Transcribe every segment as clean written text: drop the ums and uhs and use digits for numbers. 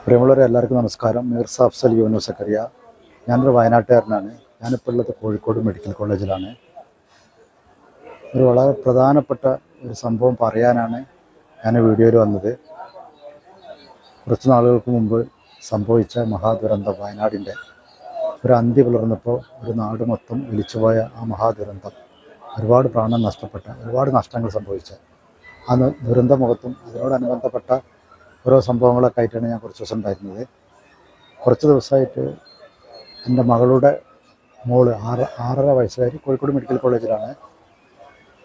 പ്രിയമുള്ളവരെ എല്ലാവർക്കും നമസ്കാരം. മീർസ അഫ്സൽ യൂനുസ് സക്കറിയ. ഞാനൊരു വയനാട്ടുകാരനാണ്. ഞാനിപ്പോൾ ഉള്ളത് കോഴിക്കോട് മെഡിക്കൽ കോളേജിലാണ്. ഒരു വളരെ പ്രധാനപ്പെട്ട ഒരു സംഭവം പറയാനാണ് ഞാൻ വീഡിയോയിൽ വന്നത്. കുറച്ച് നാളുകൾക്ക് മുമ്പ് സംഭവിച്ച മഹാദുരന്തം, വയനാടിൻ്റെ ഒരു അന്തി പുലർന്നപ്പോൾ ഒരു നാട് മൊത്തം ഒലിച്ചുപോയ ആ മഹാദുരന്തം, ഒരുപാട് പ്രാണൻ നഷ്ടപ്പെട്ട, ഒരുപാട് നഷ്ടങ്ങൾ സംഭവിച്ച ആ ദുരന്തമുഖത്തും അതിനോടനുബന്ധപ്പെട്ട ഓരോ സംഭവങ്ങളൊക്കെ ആയിട്ടാണ് ഞാൻ കുറച്ച് ദിവസം ഉണ്ടായിരുന്നത്. കുറച്ച് ദിവസമായിട്ട് എൻ്റെ മകളുടെ മോള് 6.5 വയസ്സുകാരി കോഴിക്കോട് മെഡിക്കൽ കോളേജിലാണ്.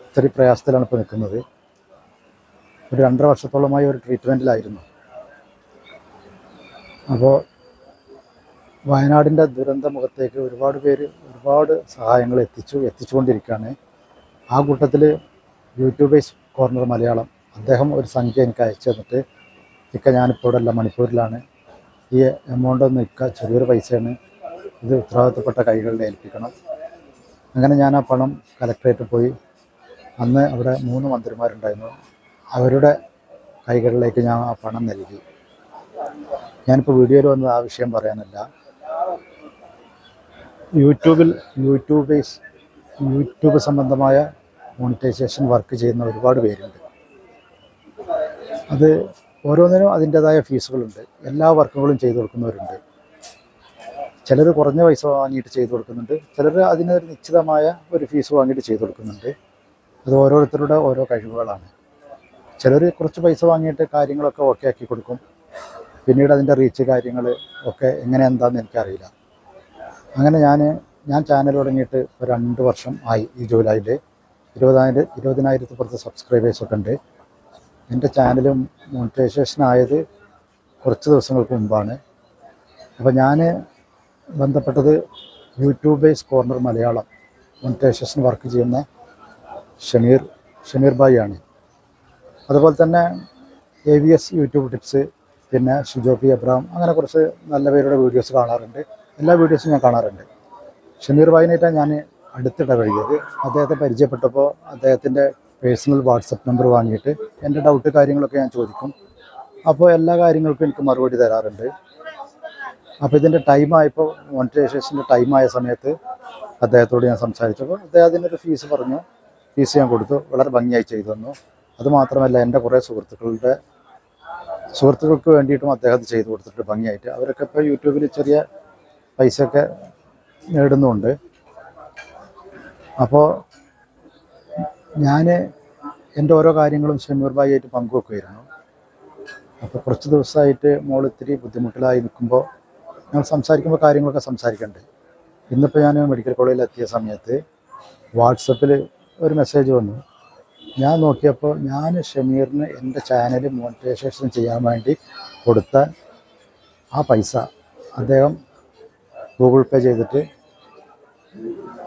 ഇത്തിരി പ്രയാസത്തിലാണ് ഇപ്പോൾ നിൽക്കുന്നത്. ഒരു 2.5 വർഷത്തോളമായി ഒരു ട്രീറ്റ്മെൻറ്റിലായിരുന്നു. അപ്പോൾ വയനാടിൻ്റെ ദുരന്തമുഖത്തേക്ക് ഒരുപാട് പേര് ഒരുപാട് സഹായങ്ങൾ എത്തിച്ചുകൊണ്ടിരിക്കുകയാണ്. ആ കൂട്ടത്തിൽ യൂട്യൂബേഴ്സ് കോർണർ മലയാളം അദ്ദേഹം ഒരു സംഖ്യ എനിക്ക് അയച്ചു തന്നിട്ട്, ഞാനിപ്പോൾ ഇവിടെ അല്ല, മണിപ്പൂരിലാണ്, ഈ എമൗണ്ട് ഒന്ന് ചെറിയൊരു പൈസയാണ്, ഇത് ഉത്തരവാദിത്തപ്പെട്ട കൈകളിൽ ഏൽപ്പിക്കണം. അങ്ങനെ ഞാൻ ആ പണം കലക്ട്രേറ്റിൽ പോയി. അന്ന് അവിടെ 3 മന്ത്രിമാരുണ്ടായിരുന്നു. അവരുടെ കൈകളിലേക്ക് ഞാൻ ആ പണം നൽകി. ഞാനിപ്പോൾ വീഡിയോയിൽ വന്നത് ആ വിഷയം പറയാനല്ല. യൂട്യൂബ് സംബന്ധമായ മോണിറ്റൈസേഷൻ വർക്ക് ചെയ്യുന്ന ഒരുപാട് പേരുണ്ട്. അത് ഓരോന്നിനും അതിൻ്റേതായ ഫീസുകളുണ്ട്. എല്ലാ വർക്കുകളും ചെയ്തു കൊടുക്കുന്നവരുണ്ട്. ചിലർ കുറഞ്ഞ പൈസ വാങ്ങിയിട്ട് ചെയ്തു കൊടുക്കുന്നുണ്ട്, ചിലർ അതിനൊരു നിശ്ചിതമായ ഒരു ഫീസ് വാങ്ങിയിട്ട് ചെയ്തു കൊടുക്കുന്നുണ്ട്. അത് ഓരോരുത്തരുടെ ഓരോ കഴിവുകളാണ്. ചിലർ കുറച്ച് പൈസ വാങ്ങിയിട്ട് കാര്യങ്ങളൊക്കെ ഓക്കെ ആക്കി കൊടുക്കും. പിന്നീട് അതിൻ്റെ റീച്ച് കാര്യങ്ങൾ ഒക്കെ എങ്ങനെ എന്താണെന്ന് എനിക്കറിയില്ല. അങ്ങനെ ഞാൻ ചാനൽ തുടങ്ങിയിട്ട് ഒരു 2 വർഷം ആയി. ഈ ജൂലൈയിൽ 20,000 പുറത്ത് സബ്സ്ക്രൈബേഴ്സൊക്കെ ഉണ്ട്. എൻ്റെ ചാനലും മോണിറ്റൈസേഷൻ ആയത് കുറച്ച് ദിവസങ്ങൾക്ക് മുമ്പാണ്. അപ്പോൾ ഞാൻ ബന്ധപ്പെട്ടത് YouTubers corner Malayalam monetisation work ചെയ്യുന്ന ഷമീർ ഭായി ആണ്. അതുപോലെ തന്നെ AVS യൂട്യൂബ് ടിപ്സ്, പിന്നെ ഷിജോ പി എബ്രഹാം, അങ്ങനെ കുറച്ച് നല്ല പേരുടെ വീഡിയോസ് കാണാറുണ്ട്. എല്ലാ വീഡിയോസും ഞാൻ കാണാറുണ്ട്. ഷമീർ ഭായിനായിട്ടാണ് ഞാൻ അടുത്തിടപഴകിയത്. അദ്ദേഹത്തെ പരിചയപ്പെട്ടപ്പോൾ അദ്ദേഹത്തിൻ്റെ പേഴ്സണൽ വാട്സപ്പ് നമ്പർ വാങ്ങിയിട്ട് എൻ്റെ ഡൗട്ട് കാര്യങ്ങളൊക്കെ ഞാൻ ചോദിക്കും. അപ്പോൾ എല്ലാ കാര്യങ്ങൾക്കും എനിക്ക് മറുപടി തരാറുണ്ട്. അപ്പോൾ ഇതിൻ്റെ ടൈമായപ്പോൾ, മോണിറ്റൈസേഷൻ്റെ ടൈമായ സമയത്ത് അദ്ദേഹത്തോട് ഞാൻ സംസാരിച്ചപ്പോൾ അദ്ദേഹം അതിനൊരു ഫീസ് പറഞ്ഞു. ഫീസ് ഞാൻ കൊടുത്തു. വളരെ ഭംഗിയായി ചെയ്തു തന്നു. അതുമാത്രമല്ല, എൻ്റെ കുറേ സുഹൃത്തുക്കൾക്ക് വേണ്ടിയിട്ടും അദ്ദേഹം അത് ചെയ്തു കൊടുത്തിട്ട് ഭംഗിയായിട്ട്. അവരൊക്കെ ഇപ്പോൾ യൂട്യൂബിൽ ചെറിയ പൈസയൊക്കെ നേടുന്നുമുണ്ട്. അപ്പോൾ ഞാൻ എൻ്റെ ഓരോ കാര്യങ്ങളും ഷമീർ ഭായി ആയിട്ട് പങ്കുവെക്കുമായിരുന്നു. അപ്പോൾ കുറച്ച് ദിവസമായിട്ട് മോൾ ഇത്തിരി ബുദ്ധിമുട്ടിലായി നിൽക്കുമ്പോൾ ഞങ്ങൾ സംസാരിക്കുമ്പോൾ കാര്യങ്ങളൊക്കെ സംസാരിക്കണ്ടേ. ഇന്നിപ്പോൾ ഞാൻ മെഡിക്കൽ കോളേജിൽ എത്തിയ സമയത്ത് വാട്സപ്പിൽ ഒരു മെസ്സേജ് വന്നു. ഞാൻ നോക്കിയപ്പോൾ ഞാൻ ഷമീറിന് എൻ്റെ ചാനൽ മോണിറ്റൈസേഷൻ ചെയ്യാൻ വേണ്ടി കൊടുത്ത ആ പൈസ അദ്ദേഹം ഗൂഗിൾ പേ ചെയ്തിട്ട്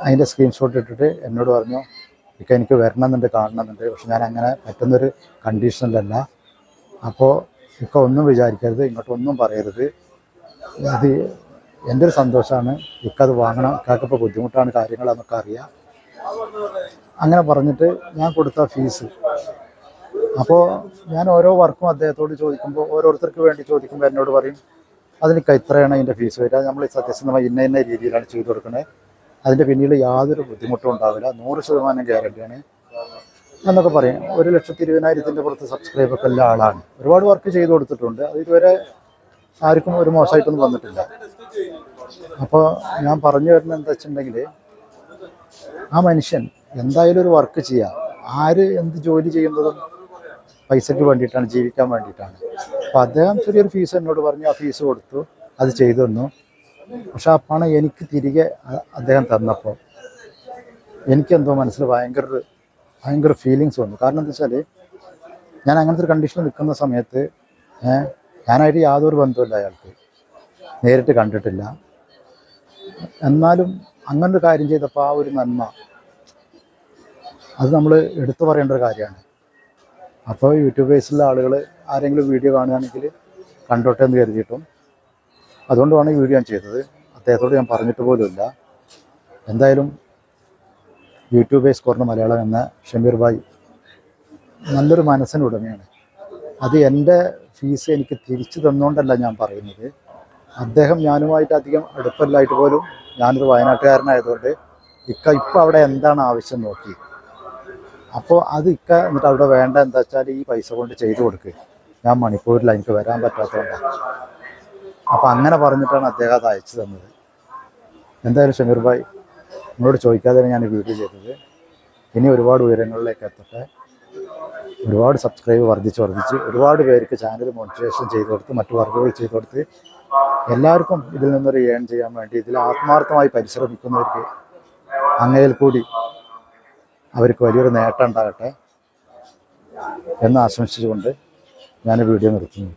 അതിൻ്റെ സ്ക്രീൻഷോട്ട് ഇട്ടിട്ട് എന്നോട് പറഞ്ഞു, എനിക്ക് വരണമെന്നുണ്ട്, കാണണമെന്നുണ്ട്, പക്ഷെ ഞാൻ അങ്ങനെ പറ്റുന്നൊരു കണ്ടീഷനിലല്ല. അപ്പോൾ ഒന്നും വിചാരിക്കരുത്, ഇങ്ങോട്ടൊന്നും പറയരുത്, അത് എൻ്റെ ഒരു സന്തോഷമാണ്, അത് വാങ്ങണം, ഇക്കാക്കിപ്പോൾ ബുദ്ധിമുട്ടാണ് കാര്യങ്ങളെന്നൊക്കെ അറിയാം. അങ്ങനെ പറഞ്ഞിട്ട് ഞാൻ കൊടുത്ത ഫീസ്. അപ്പോൾ ഞാൻ ഓരോ വർക്കും അദ്ദേഹത്തോട് ചോദിക്കുമ്പോൾ, ഓരോരുത്തർക്ക് വേണ്ടി ചോദിക്കുമ്പോൾ എന്നോട് പറയും, അതിനൊക്കെ ഇത്രയാണ് അതിൻ്റെ ഫീസ് വരിക, നമ്മൾ സത്യസന്ധമായി ഇന്ന രീതിയിലാണ് ചെയ്തു കൊടുക്കുന്നത്, അതിൻ്റെ പിന്നീട് യാതൊരു ബുദ്ധിമുട്ടും ഉണ്ടാവില്ല, 100% ഗ്യാരണ്ടിയാണ് എന്നൊക്കെ പറയും. 1,20,000 പുറത്ത് സബ്സ്ക്രൈബൊക്കെ ഉള്ള ആളാണ്. ഒരുപാട് വർക്ക് ചെയ്തു കൊടുത്തിട്ടുണ്ട്. അത് ഇതുവരെ ആർക്കും ഒരു മോശമായിട്ടൊന്നും വന്നിട്ടില്ല. അപ്പോൾ ഞാൻ പറഞ്ഞു വരുന്നത് എന്താ വെച്ചിട്ടുണ്ടെങ്കിൽ, ആ മനുഷ്യൻ എന്തായാലും ഒരു വർക്ക് ചെയ്യുക. ആര് എന്ത് ജോലി ചെയ്യുന്നതും പൈസയ്ക്ക് വേണ്ടിയിട്ടാണ്, ജീവിക്കാൻ വേണ്ടിയിട്ടാണ്. അപ്പോൾ അദ്ദേഹം ചെറിയൊരു ഫീസ് എന്നോട് പറഞ്ഞു. ആ ഫീസ് കൊടുത്തു, അത് ചെയ്തു തന്നു. പക്ഷെ ആ പണം എനിക്ക് തിരികെ അദ്ദേഹം തന്നപ്പോൾ എനിക്കെന്തോ മനസ്സിൽ ഭയങ്കര ഫീലിങ്സ് വന്നു. കാരണം എന്താ വെച്ചാൽ, ഞാൻ അങ്ങനത്തെ ഒരു കണ്ടീഷനിൽ നിൽക്കുന്ന സമയത്ത് ഞാനായിട്ട് യാതൊരു ബന്ധമില്ല, അയാൾക്ക് നേരിട്ട് കണ്ടിട്ടില്ല. എന്നാലും അങ്ങനൊരു കാര്യം ചെയ്തപ്പോൾ ആ ഒരു നന്മ, അത് നമ്മൾ എടുത്തു പറയേണ്ട ഒരു കാര്യമാണ്. അപ്പോൾ യൂട്യൂബേഴ്സിലുള്ള ആളുകൾ ആരെങ്കിലും വീഡിയോ കാണുകയാണെങ്കിൽ കണ്ടോട്ടെ എന്ന് കരുതിയിട്ടും അതുകൊണ്ടാണ് ഈ വീഡിയോ ഞാൻ ചെയ്തത്. അദ്ദേഹത്തോട് ഞാൻ പറഞ്ഞിട്ട് പോലുമില്ല. എന്തായാലും യൂട്യൂബേഴ്സ് കോർണർ മലയാളം എന്ന ഷമീർ ഭായി നല്ലൊരു മനസ്സിന് ഉടമയാണ്. അത് എൻ്റെ ഫീസ് എനിക്ക് തിരിച്ചു തന്നുകൊണ്ടല്ല ഞാൻ പറയുന്നത്. അദ്ദേഹം ഞാനുമായിട്ട് അധികം അടുപ്പമില്ലായിട്ട് പോലും ഞാനൊരു വയനാട്ടുകാരനായതുകൊണ്ട് ഇക്ക ഇപ്പം അവിടെ എന്താണ് ആവശ്യം നോക്കി. അപ്പോൾ അത് ഇക്ക എന്നിട്ട് അവിടെ വേണ്ട എന്താ വെച്ചാൽ ഈ പൈസ കൊണ്ട് ചെയ്തു കൊടുക്കുക, ഞാൻ മണിപ്പൂരിൽ എനിക്ക് വരാൻ പറ്റാത്തതുകൊണ്ടാണ്. അപ്പോൾ അങ്ങനെ പറഞ്ഞിട്ടാണ് അദ്ദേഹം അത് അയച്ചു തന്നത്. എന്തായാലും ഷമീർ ഭായ്, നിങ്ങളോട് ചോദിക്കാതെയാണ് ഞാൻ ഈ വീഡിയോ ചെയ്തത്. ഇനി ഒരുപാട് ഉയരങ്ങളിലേക്ക് എത്തട്ടെ. ഒരുപാട് സബ്സ്ക്രൈബ് വർദ്ധിച്ച് ഒരുപാട് പേർക്ക് ചാനൽ മോണിറ്റൈസേഷൻ ചെയ്ത് കൊടുത്ത് മറ്റു വർക്കുകൾ ചെയ്ത് കൊടുത്ത് എല്ലാവർക്കും ഇതിൽ നിന്നൊരു ഏൺ ചെയ്യാൻ വേണ്ടി ഇതിൽ ആത്മാർത്ഥമായി പരിശ്രമിക്കുന്നവർക്ക് അങ്ങയിൽ കൂടി അവർക്ക് വലിയൊരു നേട്ടം ഉണ്ടാകട്ടെ എന്ന് ആശംസിച്ചുകൊണ്ട് ഞാൻ വീഡിയോ നിർത്തുന്നു.